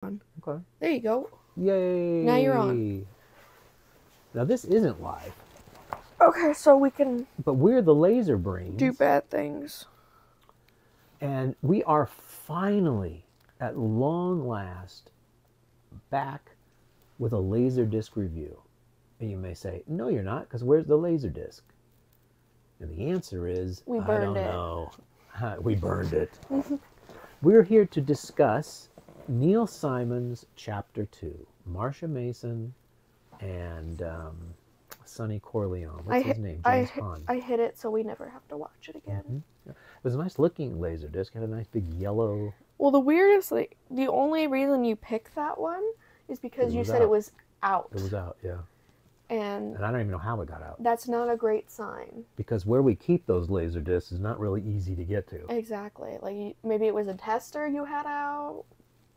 Okay. There you go. Yay! Now you're on. Now this isn't live, Okay, so we can but we're the Laser Brains. do bad things. And we are finally, at long last, back with a Laserdisc review. And you may say, no, you're not, because where's the Laserdisc? And the answer is, We I burned don't it. know. We burned it. We're here to discuss Neil Simon's Chapter 2, Marsha Mason and Sonny Corleone. What's his name? James Caan. I hit it so we never have to watch it again. Mm-hmm. It was a nice looking Laserdisc. It had a nice big yellow. Well, the weirdest, the only reason you picked that one is because you said it was out. It was out, yeah. And I don't even know how it got out. That's not a great sign. Because where we keep those Laserdiscs is not really easy to get to. Exactly. Like, maybe it was a tester you had out.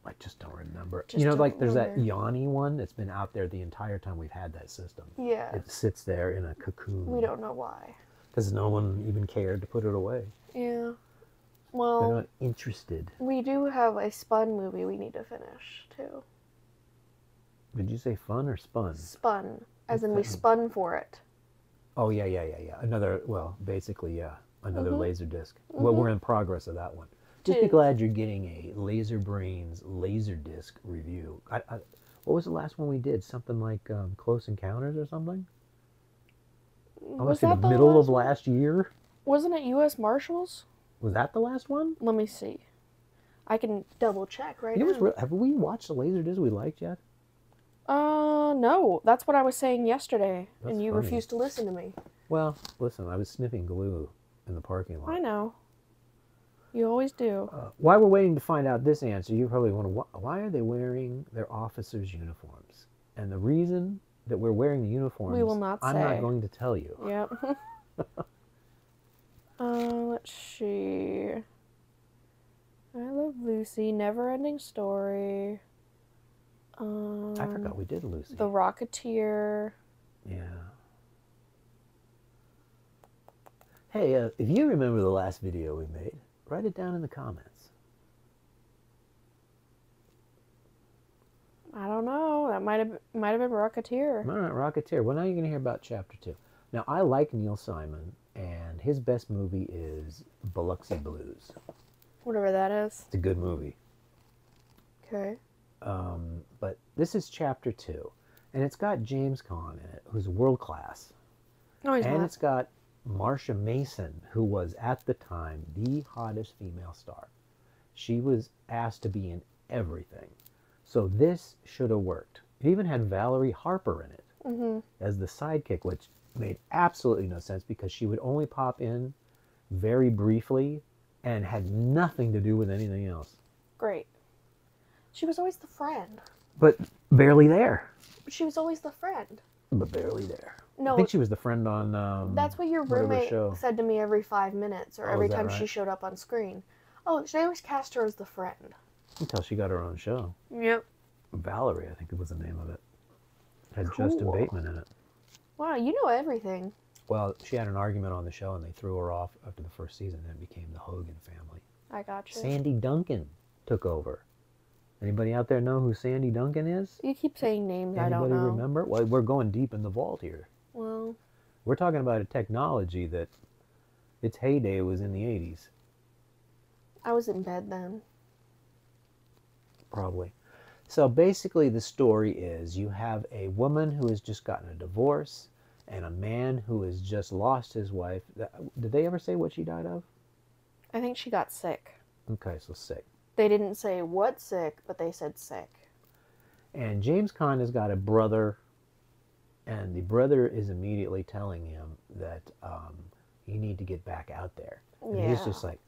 I just don't remember. There's that Yanni one that's been out there the entire time we've had that system. Yeah. It sits there in a cocoon. We don't know why. Because no one even cared to put it away. Yeah. Well, they're not interested. We do have a Spun movie we need to finish, too. Did you say fun or spun? Spun. As in we spun for it. Oh, yeah. Another Laserdisc. Well, we're in progress of that one. Just be glad you're getting a Laser Brains Laserdisc review. What was the last one we did? Something like Close Encounters or something? I want to say the middle of last year. Wasn't it U.S. Marshals? Was that the last one? Let me see. I can double check right now. Have we watched the Laserdisc we liked yet? No. That's what I was saying yesterday, That's and you funny. refused to listen to me. Well, listen, I was sniffing glue in the parking lot. I know. You always do. While we're waiting to find out this answer, you probably wonder, why are they wearing their officers' uniforms? And the reason that we're wearing the uniforms, we will not say. I'm not going to tell you. Yep. Let's see. I Love Lucy, Never Ending Story. I forgot we did Lucy. The Rocketeer. Yeah. Hey, if you remember the last video we made, write it down in the comments. I don't know. That might have been Rocketeer. All right, Rocketeer. Well, now you're going to hear about Chapter 2. Now, I like Neil Simon, and his best movie is Biloxi Blues. Whatever that is. It's a good movie. Okay. But this is Chapter 2, and it's got James Caan in it, who's world class. No, he's not. And it's got Marsha Mason, who was at the time the hottest female star. She was asked to be in everything. So this should have worked. It even had Valerie Harper in it as the sidekick, which made absolutely no sense because she would only pop in very briefly and had nothing to do with anything else. Great. She was always the friend. But barely there. She was always the friend. But barely there. No, I think she was the friend on that's what your roommate said to me every 5 minutes or every time she showed up on screen. Oh, they always cast her as the friend. Until she got her own show. Yep. Valerie, I think it was the name of it. Had Justin Bateman in it. Wow, you know everything. Well, she had an argument on the show and they threw her off after the first season and it became the Hogan family. I got you. Sandy Duncan took over. Anybody out there know who Sandy Duncan is? You keep saying names I don't know. Anybody remember? Well, we're going deep in the vault here. Well, we're talking about a technology that its heyday was in the 80s. I was in bed then. Probably. So basically the story is you have a woman who has just gotten a divorce and a man who has just lost his wife. Did they ever say what she died of? I think she got sick. Okay, so sick. They didn't say what sick, but they said sick. And James Caan has got a brother, and the brother is immediately telling him that you need to get back out there. And he's just like,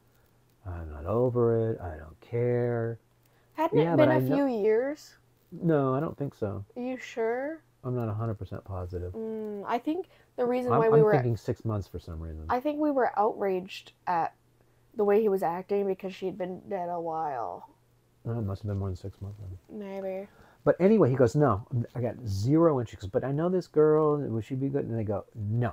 I'm not over it. I don't care. Hadn't it been a few years? No, I don't think so. Are you sure? I'm not 100% positive. I think the reason why we were... I'm thinking 6 months for some reason. I think we were outraged at the way he was acting because she'd been dead a while. It must have been more than 6 months. Maybe. But anyway, he goes, no, I got zero interest. But I know this girl, would she be good? And they go, no,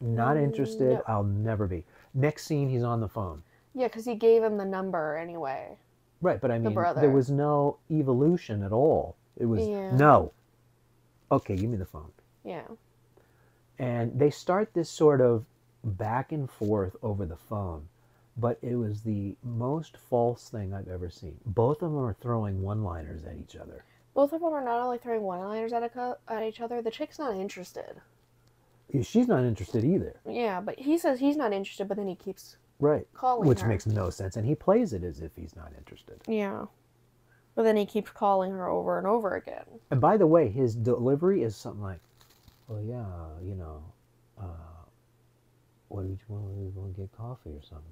not interested. No. I'll never be. Next scene, he's on the phone. Yeah, because he gave him the number anyway. Right, but I the mean, brother. there was no evolution at all. It was, Yeah. no. Okay, give me the phone. Yeah. And they start this sort of back and forth over the phone, but it was the most false thing I've ever seen. Both of them are throwing one-liners at each other. Both of them are not only throwing one-liners at each other, the chick's not interested. She's not interested either. Yeah, but he says he's not interested, but then he keeps calling Which her. makes no sense, and he plays it as if he's not interested. Yeah. But then he keeps calling her over and over again. And by the way, his delivery is something like, well, yeah, you know, what did you want to get coffee or something?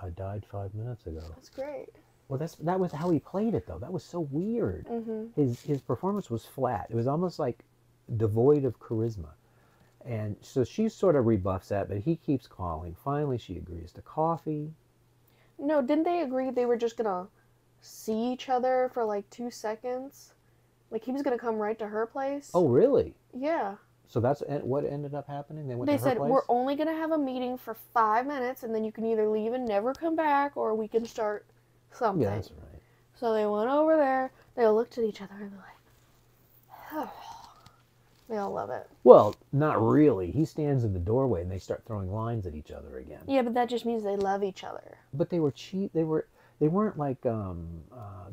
I died 5 minutes ago. That's great. Well, that was how he played it, though. That was so weird. His performance was flat. It was almost like devoid of charisma. And so she sort of rebuffs that, but he keeps calling. Finally, she agrees to coffee. No, didn't they agree they were just gonna see each other for like 2 seconds? Like he was gonna come right to her place? Oh, really? Yeah. So that's what ended up happening? They went to her said, place? we're only gonna have a meeting for 5 minutes, and then you can either leave and never come back, or we can start something. Yeah, that's right. So they went over there, they all looked at each other, and they're like, oh. They all love it. Well, not really. He stands in the doorway and they start throwing lines at each other again. Yeah, but that just means they love each other. But they were cheap. They weren't like the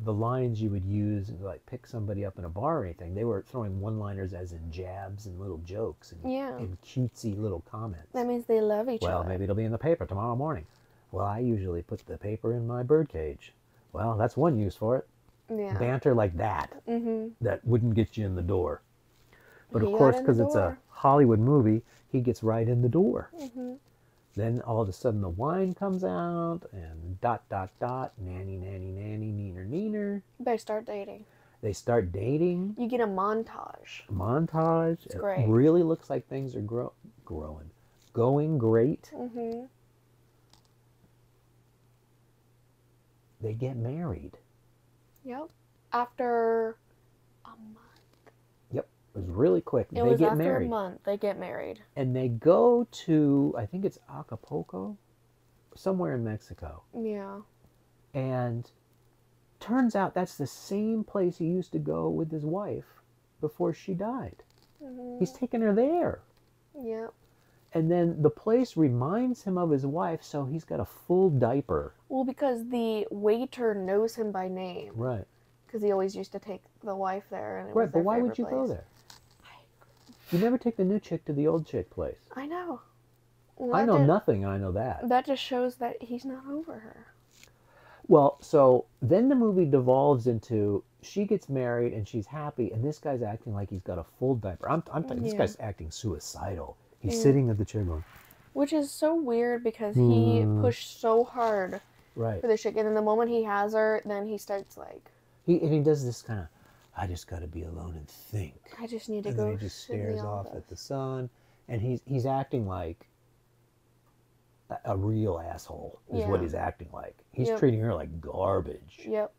lines you would use to like pick somebody up in a bar or anything. They were throwing one-liners as in jabs and little jokes and cutesy little comments. That means they love each other. Well, maybe it'll be in the paper tomorrow morning. Well, I usually put the paper in my birdcage. Well, that's one use for it. Yeah. Banter like that. That wouldn't get you in the door. But of He course, got in because the it's a door. Hollywood movie, he gets right in the door. Then all of a sudden the wine comes out and ... nanny, nanny, nanny, neener, neener. They start dating. They start dating. You get a montage. Montage. It's great. It really looks like things are going great. They get married. Yep. After a month. It was really quick. It was after a month. They get married. And they go to, I think it's Acapulco, somewhere in Mexico. Yeah. And turns out that's the same place he used to go with his wife before she died. He's taken her there. Yep. And then the place reminds him of his wife, so he's got a full diaper. Well, because the waiter knows him by name. Right. Because he always used to take the wife there. And it Right, was but their why would favorite you go place. there? You never take the new chick to the old chick place. I know. Well, I know nothing, I know that. That just shows that he's not over her. Well, so then the movie devolves into she gets married and she's happy, and this guy's acting like he's got a full diaper. I'm this guy's acting suicidal. He's sitting at the chair going. Which is so weird because he pushed so hard for the chick, and then the moment he has her, then he starts like. He does this kind of, I just got to be alone and think. I just need to and go. And he just stares off at the sun, and he's acting like a real asshole is what he's acting like. He's treating her like garbage. Yep.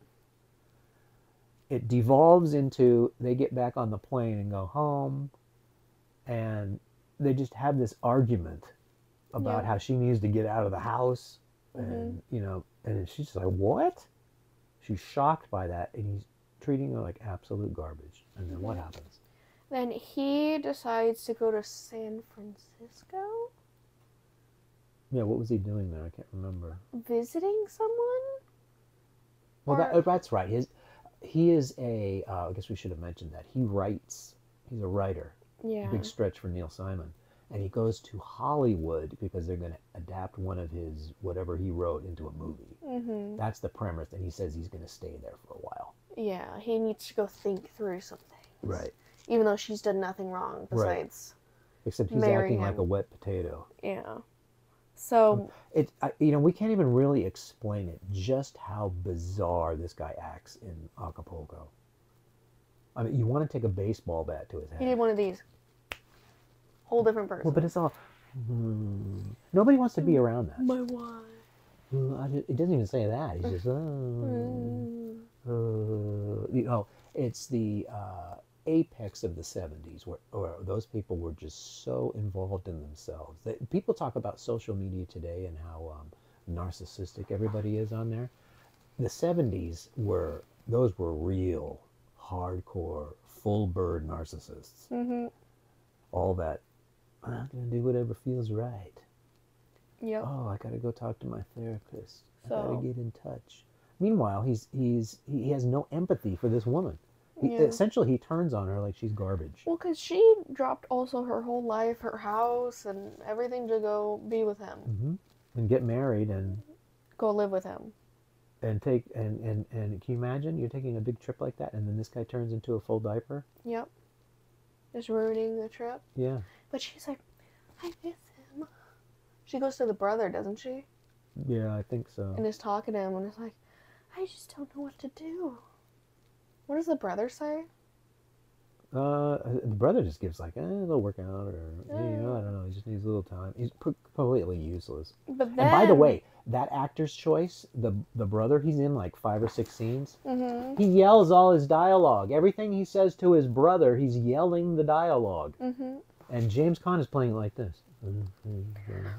It devolves into they get back on the plane and go home, and they just have this argument about how she needs to get out of the house, and and she's just like, what? She's shocked by that, and he's treating her like absolute garbage. And then what happens? Then he decides to go to San Francisco. Yeah, what was he doing there? I can't remember. Visiting someone? Well, that's right. He is a, I guess we should have mentioned that. He writes. He's a writer. Yeah. Big stretch for Neil Simon. And he goes to Hollywood because they're going to adapt one of his, whatever he wrote, into a movie. Mm-hmm. That's the premise. And he says he's going to stay there for a while. Yeah, he needs to go think through something. Right. Even though she's done nothing wrong besides except he's acting like a wet potato. Yeah. So we can't even really explain it, just how bizarre this guy acts in Acapulco. I mean, you want to take a baseball bat to his head. He did one of these. Whole different person. Well, but it's all... Nobody wants to be around that. My wife. It doesn't even say that. He's just... it's the apex of the 70s, where those people were just so involved in themselves. People talk about social media today and how narcissistic everybody is on there. The 70s those were real, hardcore, full bird narcissists. Mhm. All that, I'm going to do whatever feels right. Yep. Oh, I got to go talk to my therapist. I got to So. get in touch. Meanwhile, he has no empathy for this woman. Yeah. Essentially, he turns on her like she's garbage. Well, because she dropped also her whole life, her house, and everything to go be with him. Mm-hmm. And get married and Go live with him. take and can you imagine you're taking a big trip like that and then this guy turns into a full diaper? Yep. Just ruining the trip. Yeah. But she's like, I miss him. She goes to the brother, doesn't she? Yeah, I think so. And is talking to him and is like, I just don't know what to do. What does the brother say? The brother just gives like, it'll work out, or I don't know. He just needs a little time. He's completely useless. But then, And by the way, that actor's choice, the brother, he's in like 5 or 6 scenes. Mm-hmm. He yells all his dialogue. Everything he says to his brother, he's yelling the dialogue. Mm-hmm. And James Caan is playing it like this.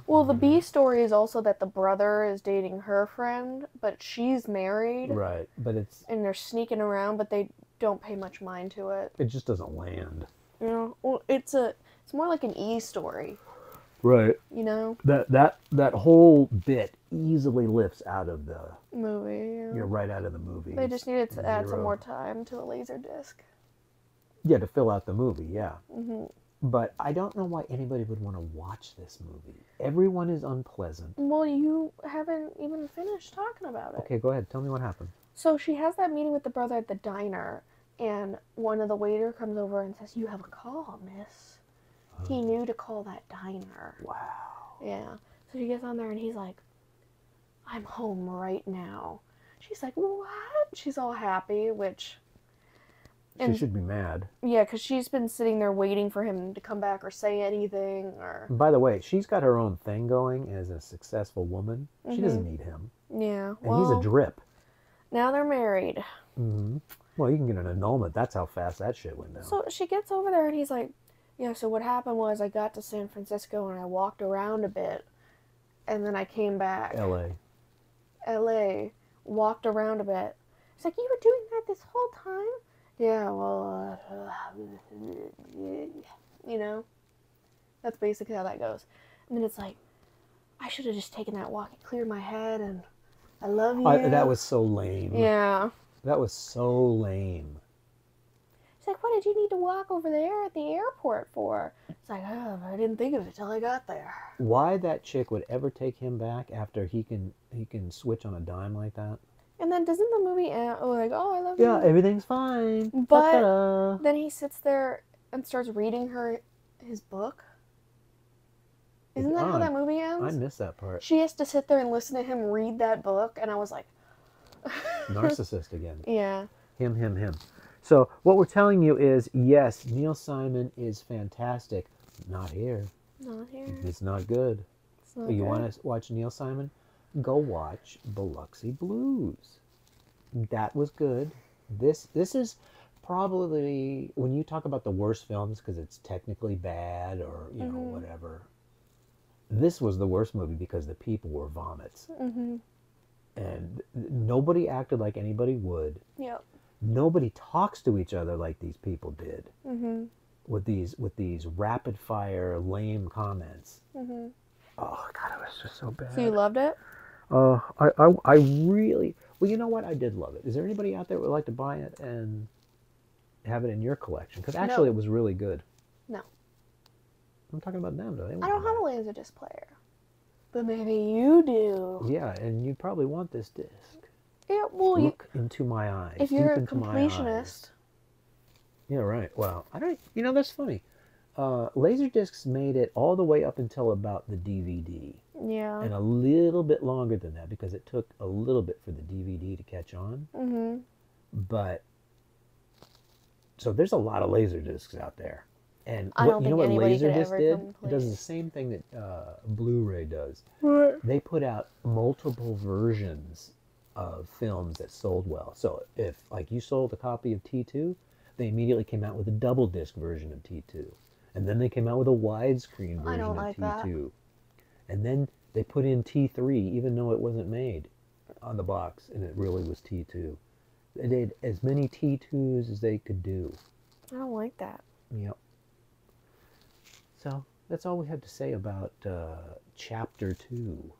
Well, the B story is also that the brother is dating her friend, but she's married. Right, but And they're sneaking around, but they don't pay much mind to it. it just doesn't land. You know, well, it's more like an E story. Right. You know, That whole bit easily lifts out of the. movie. Yeah. You're right out of the movie. They just needed to add some Zero. more time to the laser disc. Yeah, to fill out the movie. Yeah. Mm-hmm. But I don't know why anybody would want to watch this movie. Everyone is unpleasant. Well, you haven't even finished talking about it. Okay, go ahead. Tell me what happened. So she has that meeting with the brother at the diner, and one of the waiter comes over and says, "You have a call, miss." He knew to call that diner. Wow. Yeah. So she gets on there and he's like, "I'm home right now." She's like, "What?" She's all happy, which... She should be mad. Yeah, because she's been sitting there waiting for him to come back or say anything, or... And by the way, she's got her own thing going as a successful woman. She Mhm. doesn't need him. Yeah, And he's a drip. now they're married. Mm-hmm. Well, you can get an annulment. That's how fast that shit went down. So she gets over there and he's like, yeah, so what happened was I got to San Francisco and I walked around a bit, and then I came back. LA, walked around a bit. It's like, you were doing that this whole time? Yeah, well, you know, that's basically how that goes. And then it's like, I should have just taken that walk and cleared my head, and I love you. That was so lame. Yeah. That was so lame. It's like, what did you need to walk over there at the airport for? It's like, oh, I didn't think of it till I got there. Why that chick would ever take him back after he can switch on a dime like that? And then doesn't the movie end, like, oh, I love you? Yeah, everything's fine. But Ta-ta-da. then he sits there and starts reading her his book. Isn't that how that movie ends? I missed that part. She has to sit there and listen to him read that book, and I was like... Narcissist again. Yeah. Him. So what we're telling you is, yes, Neil Simon is fantastic. Not here. Not here. It's not good. It's not You good. want to watch Neil Simon? Go watch Biloxi Blues. That was good. This is probably, when you talk about the worst films because it's technically bad or you know whatever, this was the worst movie because the people were vomits. Mm-hmm. And nobody acted like anybody would. Yep. Nobody talks to each other like these people did. Mm-hmm. With these rapid fire lame comments. Mm-hmm. Oh God, it was just so bad. So you loved it? I really, well, you know what? I did love it. Is there anybody out there who would like to buy it and have it in your collection? Because actually, No. it was really good. No. I'm talking about them, though. I don't have a Laserdisc player. But maybe you do. Yeah, and you probably want this disc. Yeah, well, Look into my eyes. if you're deep a into my eyes. completionist... Yeah, right. Well, I don't. You know, that's funny. Laserdiscs made it all the way up until about the DVD, Yeah. and a little bit longer than that because it took a little bit for the DVD to catch on. Mm-hmm. But so there's a lot of Laserdiscs out there, and I what, don't you know think what anybody could Laserdisc ever did? come It does close. the same thing that Blu-ray does. What? They put out multiple versions of films that sold well. So if like you sold a copy of T2, they immediately came out with a double disc version of T2. And then they came out with a widescreen I version don't of like T2. that. And then They put in T3 even though it wasn't made on the box, and it really was T2. They did as many T2s as they could do. I don't like that. Yep. So that's all we have to say about Chapter 2.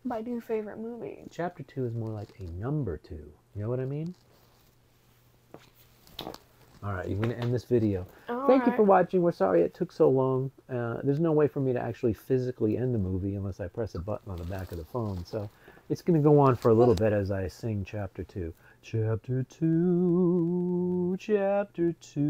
My new favorite movie. Chapter 2 is more like a number 2. You know what I mean? Alright, you're going to end this video. Thank you for watching. We're sorry it took so long. There's no way for me to actually physically end the movie unless I press a button on the back of the phone. So it's going to go on for a little bit as I sing Chapter 2. Chapter 2, Chapter 2.